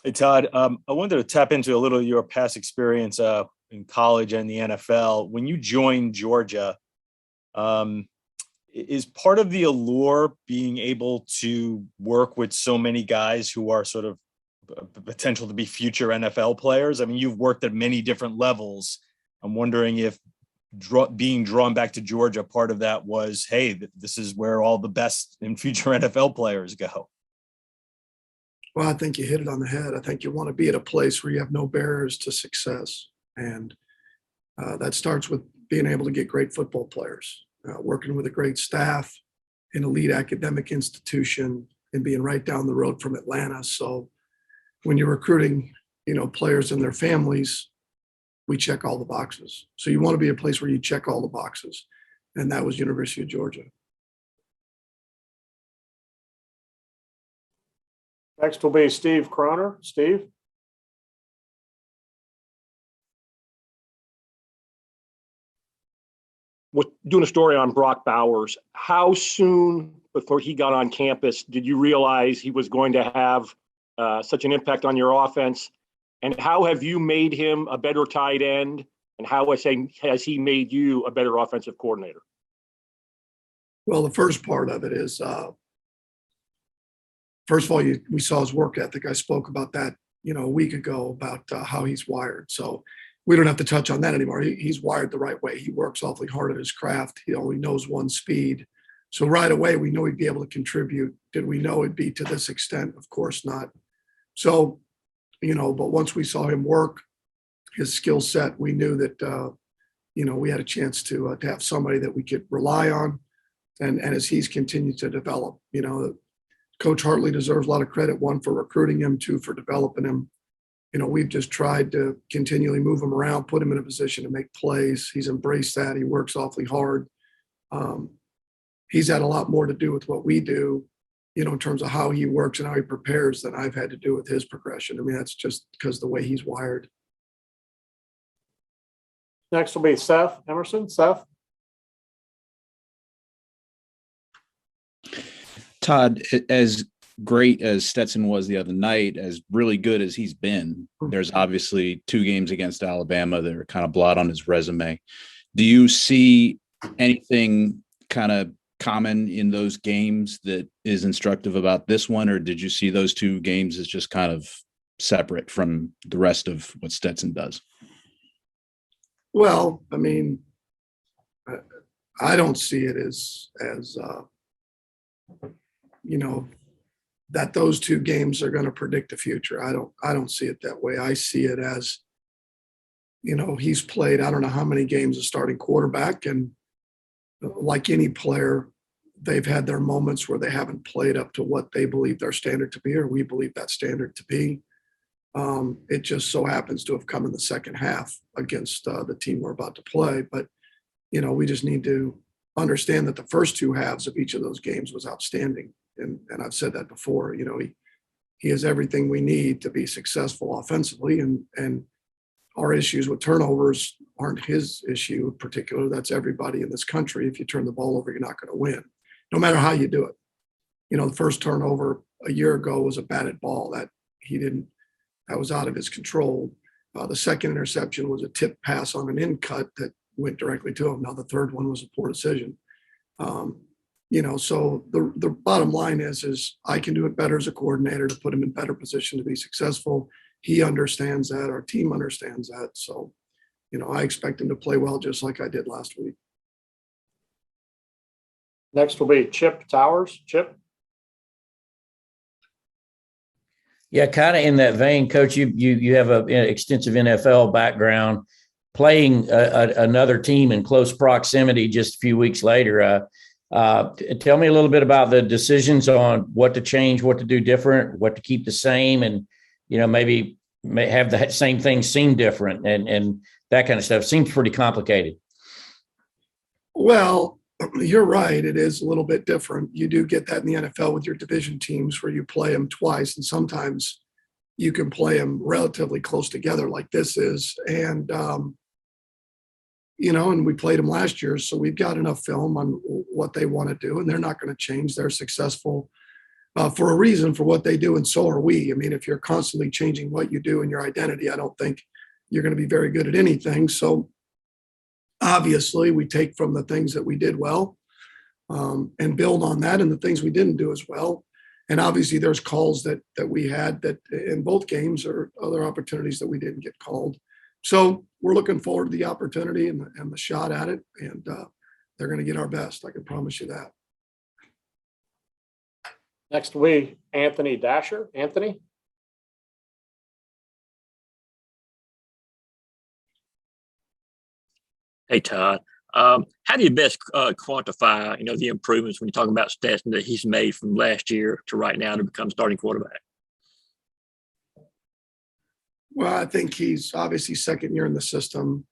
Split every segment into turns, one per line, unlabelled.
Hey, Todd, I wanted to tap into a little of your past experience in college and the NFL. When you joined Georgia, um, is part of the allure being able to work with so many guys who are sort of potential to be future NFL players? I mean, you've worked at many different levels. I'm wondering if being drawn back to Georgia, part of that was, hey, this is where all the best and future NFL players go.
Well, I think you hit it on the head. I think you want to be at a place where you have no barriers to success. And that starts with being able to get great football players, working with a great staff, an elite academic institution, and being right down the road from Atlanta. So when you're recruiting, players and their families, we check all the boxes. So you want to be a place where you check all the boxes. And that was University of Georgia.
Next will be Steve Croner. Steve?
Doing a story on Brock Bowers, how soon before he got on campus did you realize he was going to have such an impact on your offense? And how have you made him a better tight end? And how has he made you a better offensive coordinator?
Well, the first part of it is, first of all, we saw his work ethic. I spoke about that, a week ago about how he's wired. So we don't have to touch on that anymore. He's wired the right way. He works awfully hard at his craft. He only knows one speed. So right away, we know he'd be able to contribute. Did we know it'd be to this extent? Of course not. So, but once we saw him work, his skill set, we knew that, we had a chance to have somebody that we could rely on. And as he's continued to develop, Coach Hartley deserves a lot of credit, one, for recruiting him, two, for developing him. We've just tried to continually move him around, put him in a position to make plays. He's embraced that. He works awfully hard. He's had a lot more to do with what we do, in terms of how he works and how he prepares than I've had to do with his progression. I mean, that's just because of the way he's wired.
Next will be Seth Emerson. Seth?
Todd, as great as Stetson was the other night, as really good as he's been, there's obviously 2 games against Alabama that are kind of blot on his resume. Do you see anything kind of common in those games that is instructive about this one, or did you see those 2 games as just kind of separate from the rest of what Stetson does?
Well, I mean, I don't see it as that those 2 games are going to predict the future. I don't see it that way. I see it as, he's played, I don't know how many games as starting quarterback, and like any player, they've had their moments where they haven't played up to what they believe their standard to be, or we believe that standard to be. It just so happens to have come in the second half against the team we're about to play. But, we just need to understand that the first 2 halves of each of those games was outstanding. And I've said that before, he has everything we need to be successful offensively. And our issues with turnovers aren't his issue in particular. That's everybody in this country. If you turn the ball over, you're not going to win, no matter how you do it. The first turnover a year ago was a batted ball that was out of his control. The second interception was a tip pass on an in cut that went directly to him. Now the third one was a poor decision. So the bottom line is I can do it better as a coordinator to put him in better position to be successful. He understands that. Our team understands that. So, I expect him to play well, just like I did last week.
Next will be Chip Towers. Chip?
Yeah, kind of in that vein, Coach, you have an extensive NFL background, playing another team in close proximity just a few weeks later. Tell me a little bit about the decisions on what to change, what to do different, what to keep the same, and, maybe have the same thing seem different and that kind of stuff. Seems pretty complicated.
Well, you're right. It is a little bit different. You do get that in the NFL with your division teams where you play them twice, and sometimes you can play them relatively close together like this is. And, and we played them last year, so we've got enough film on what they want to do, and they're not going to change. They're successful for a reason for what they do, and so are we. I mean, if you're constantly changing what you do and your identity, I don't think you're going to be very good at anything. So obviously, we take from the things that we did well and build on that, and the things we didn't do as well. And obviously, there's calls that we had that in both games, or other opportunities that we didn't get called. So we're looking forward to the opportunity and the shot at it, and they're going to get our best. I can promise you that.
Next will be Anthony Dasher. Anthony?
Hey, Todd. How do you best quantify, the improvements when you're talking about Stetson that he's made from last year to right now to become starting quarterback?
Well, I think he's obviously second year in the system,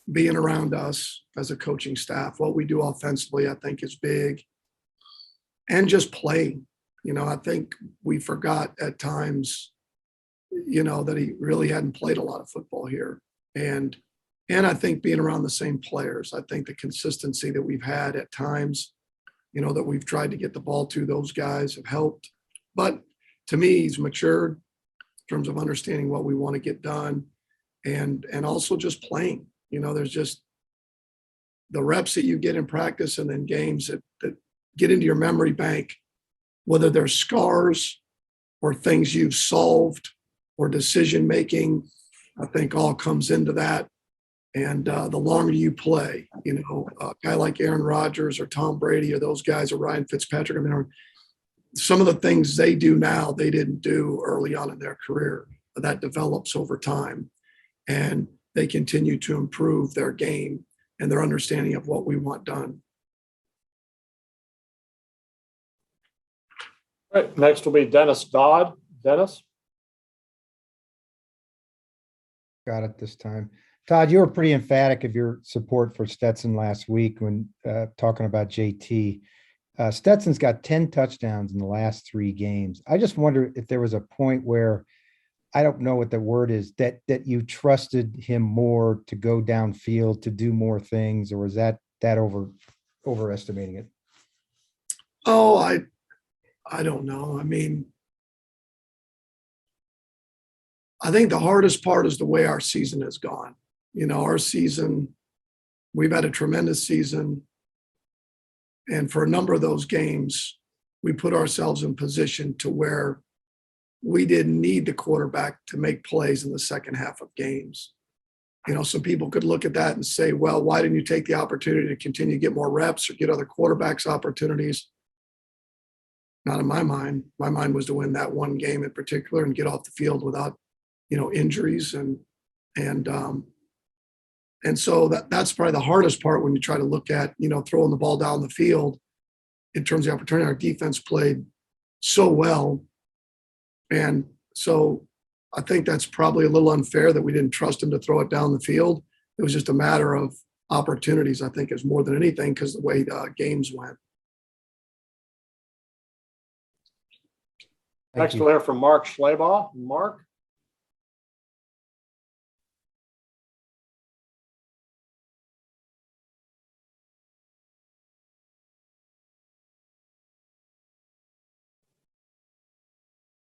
being around us as a coaching staff. What we do offensively, I think, is big. And just playing. I think we forgot at times, that he really hadn't played a lot of football here. And I think being around the same players, I think the consistency that we've had at times, that we've tried to get the ball to those guys have helped. But to me, he's matured in terms of understanding what we want to get done, and also just playing. There's just the reps that you get in practice and then games that get into your memory bank, whether they're scars or things you've solved or decision-making, I think all comes into that. And the longer you play, a guy like Aaron Rodgers or Tom Brady or those guys or Ryan Fitzpatrick, some of the things they do now, they didn't do early on in their career. That develops over time. And they continue to improve their game and their understanding of what we want done.
All right, next will be Dennis Dodd. Dennis?
Got it this time. Todd, you were pretty emphatic of your support for Stetson last week when talking about JT. Stetson's got 10 touchdowns in the last 3 games. I just wonder if there was a point where, I don't know what the word is, that you trusted him more to go downfield, to do more things, or was that overestimating it?
Oh, I don't know. I think the hardest part is the way our season has gone. Our season, we've had a tremendous season. And for a number of those games, we put ourselves in position to where we didn't need the quarterback to make plays in the second half of games. Some people could look at that and say, well, why didn't you take the opportunity to continue to get more reps or get other quarterbacks opportunities? Not in my mind. My mind was to win that one game in particular and get off the field without, injuries. And so that's probably the hardest part when you try to look at, throwing the ball down the field in terms of the opportunity. Our defense played so well. And so I think that's probably a little unfair that we didn't trust him to throw it down the field. It was just a matter of opportunities, I think, is more than anything, because the way the games went.
Next we'll hear from Mark Schleybaugh. Mark?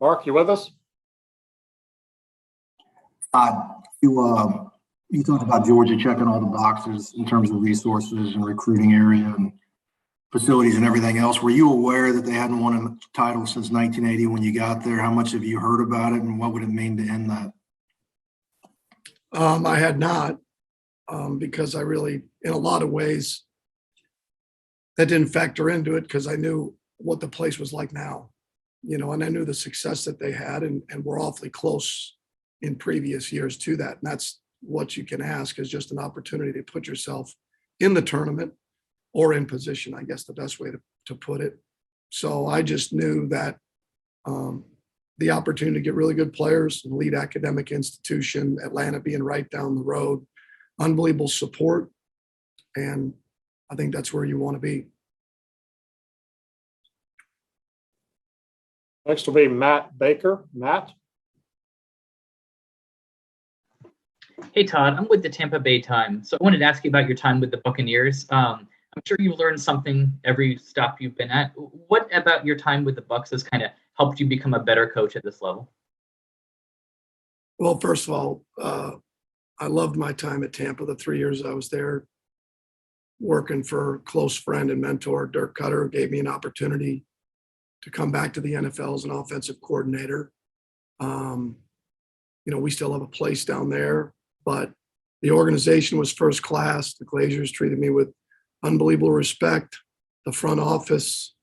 Mark, you with us?
You talked about Georgia checking all the boxes in terms of resources and recruiting area and facilities and everything else. Were you aware that they hadn't won a title since 1980 when you got there? How much have you heard about it, and what would it mean to end that?
I had not, because I really, in a lot of ways, that didn't factor into it, because I knew what the place was like now. And I knew the success that they had, and we're awfully close in previous years to that. And that's what you can ask, is just an opportunity to put yourself in the tournament or in position, I guess the best way to put it. So I just knew that the opportunity to get really good players, and lead academic institution, Atlanta being right down the road, unbelievable support. And I think that's where you want to be.
Next will be Matt Baker. Matt?
Hey, Todd, I'm with the Tampa Bay Times. So I wanted to ask you about your time with the Buccaneers. I'm sure you learned something every stop you've been at. What about your time with the Bucks has kind of helped you become a better coach at this level?
Well, first of all, I loved my time at Tampa, the 3 years I was there, working for a close friend and mentor, Dirk Cutter, who gave me an opportunity to come back to the NFL as an offensive coordinator. We still have a place down there, but the organization was first class. The Glazers treated me with unbelievable respect. The front office,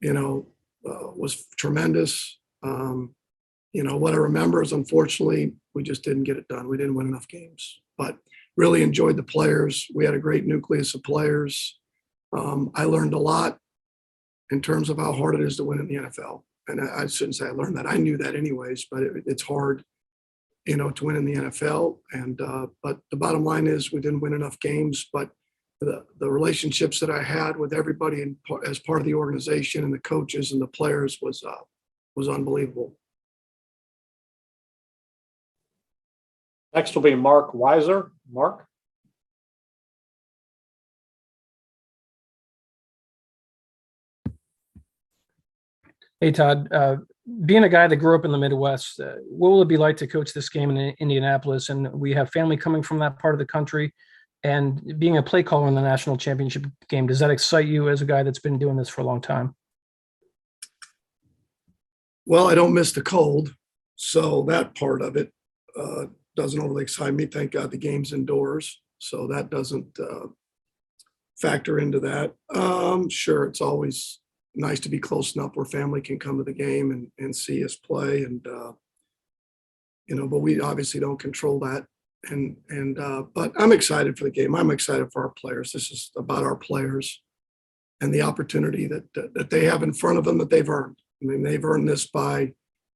was tremendous. What I remember is, unfortunately, we just didn't get it done. We didn't win enough games, but really enjoyed the players. We had a great nucleus of players. I learned a lot in terms of how hard it is to win in the NFL. And I shouldn't say I learned that. I knew that anyways, but it's hard, to win in the NFL. And but the bottom line is we didn't win enough games, but the relationships that I had with everybody as part of the organization and the coaches and the players was unbelievable.
Next will be Mark Weiser. Mark?
Hey, Todd, being a guy that grew up in the Midwest, what will it be like to coach this game in Indianapolis? And we have family coming from that part of the country, and being a play caller in the national championship game, does that excite you as a guy that's been doing this for a long time?
Well, I don't miss the cold, so that part of it doesn't overly excite me. Thank God the game's indoors, so that doesn't factor into that. Sure, it's always nice to be close enough where family can come to the game and see us play, and but we obviously don't control that. But I'm excited for the game. I'm excited for our players. This is about our players and the opportunity that they have in front of them that they've earned. I mean, they've earned this by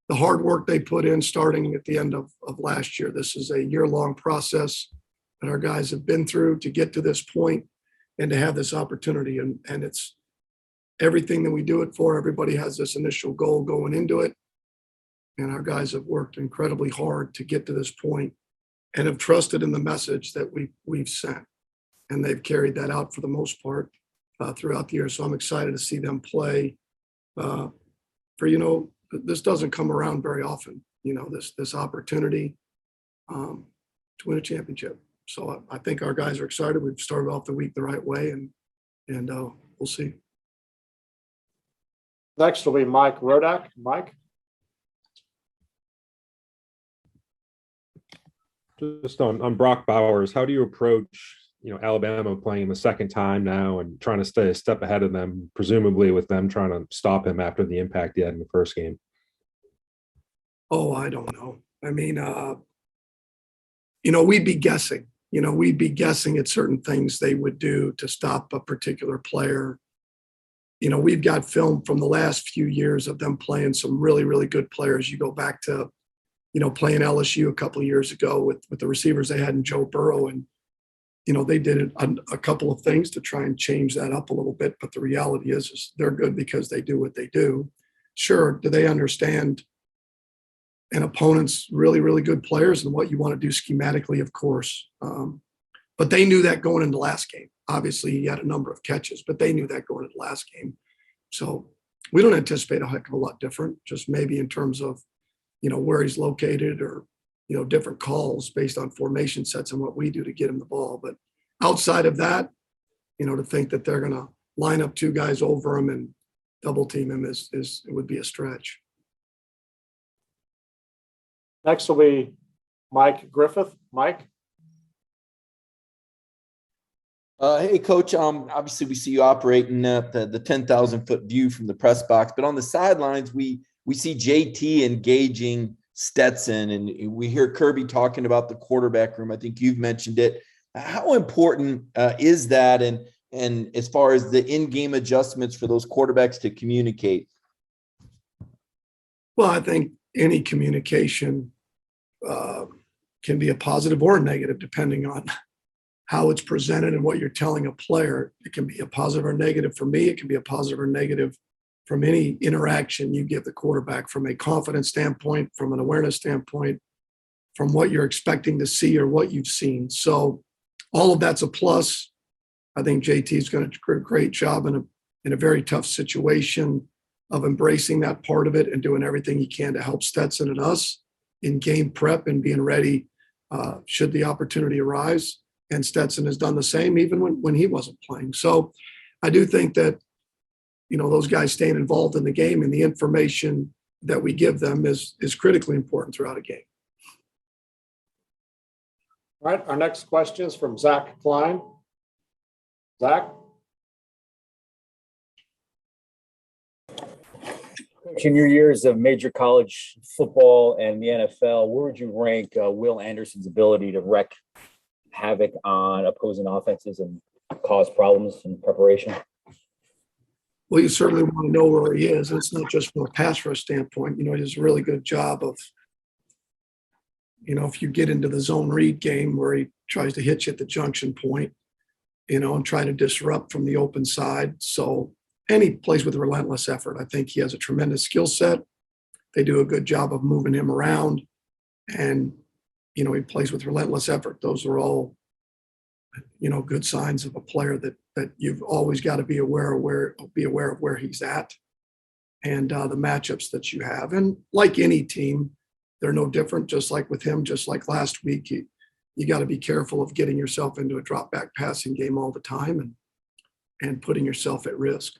the hard work they put in starting at the end of last year. This is a year-long process that our guys have been through to get to this point and to have this opportunity. And it's everything that we do it for. Everybody has this initial goal going into it. And our guys have worked incredibly hard to get to this point and have trusted in the message that we've sent. And they've carried that out for the most part throughout the year. So I'm excited to see them play this doesn't come around very often, this opportunity to win a championship. So I think our guys are excited. We've started off the week the right way, and we'll see.
Next will be Mike Rodak. Mike?
Just on Brock Bowers, how do you approach, Alabama playing the second time now and trying to stay a step ahead of them, presumably with them trying to stop him after the impact he had in the first game?
Oh, I don't know. I mean, we'd be guessing. We'd be guessing at certain things they would do to stop a particular player. We've got film from the last few years of them playing some really, really good players. You go back to, playing LSU a couple of years ago with the receivers they had in Joe Burrow, and they did a couple of things to try and change that up a little bit. But the reality is they're good because they do what they do. Sure, do they understand an opponent's really, really good players and what you want to do schematically? Of course. But they knew that going into last game. Obviously, he had a number of catches, but they knew that going into last game. So we don't anticipate a heck of a lot different, just maybe in terms of, where he's located or, different calls based on formation sets and what we do to get him the ball. But outside of that, to think that they're going to line up two guys over him and double team him it would be a stretch.
Next will be Mike Griffith. Mike?
Hey, Coach. Obviously, we see you operating at the 10,000-foot view from the press box, but on the sidelines, we see JT engaging Stetson, and we hear Kirby talking about the quarterback room. I think you've mentioned it. How important is that, and as far as the in-game adjustments for those quarterbacks to communicate?
Well, I think any communication can be a positive or a negative, depending on how it's presented and what you're telling a player. It can be a positive or negative for me. It can be a positive or negative from any interaction you give the quarterback, from a confidence standpoint, from an awareness standpoint, from what you're expecting to see or what you've seen. So all of that's a plus. I think JT's going to do a great job in a very tough situation of embracing that part of it and doing everything he can to help Stetson and us in game prep and being ready should the opportunity arise. And Stetson has done the same even when he wasn't playing. So I do think that, those guys staying involved in the game and the information that we give them is critically important throughout a game.
All right, our next question is from Zach Klein. Zach?
Coach, in your years of major college football and the NFL, where would you rank Will Anderson's ability to wreak havoc on opposing offenses and cause problems in preparation?
Well, you certainly want to know where he is. It's not just from a pass rush standpoint. He does a really good job of, if you get into the zone read game where he tries to hit you at the junction point, and try to disrupt from the open side. So, and he plays with relentless effort. I think he has a tremendous skill set. They do a good job of moving him around, and, he plays with relentless effort. Those are all, good signs of a player that you've always got to be aware of where he's at and the matchups that you have. And like any team, they're no different, just like with him, just like last week, you got to be careful of getting yourself into a drop back passing game all the time and putting yourself at risk.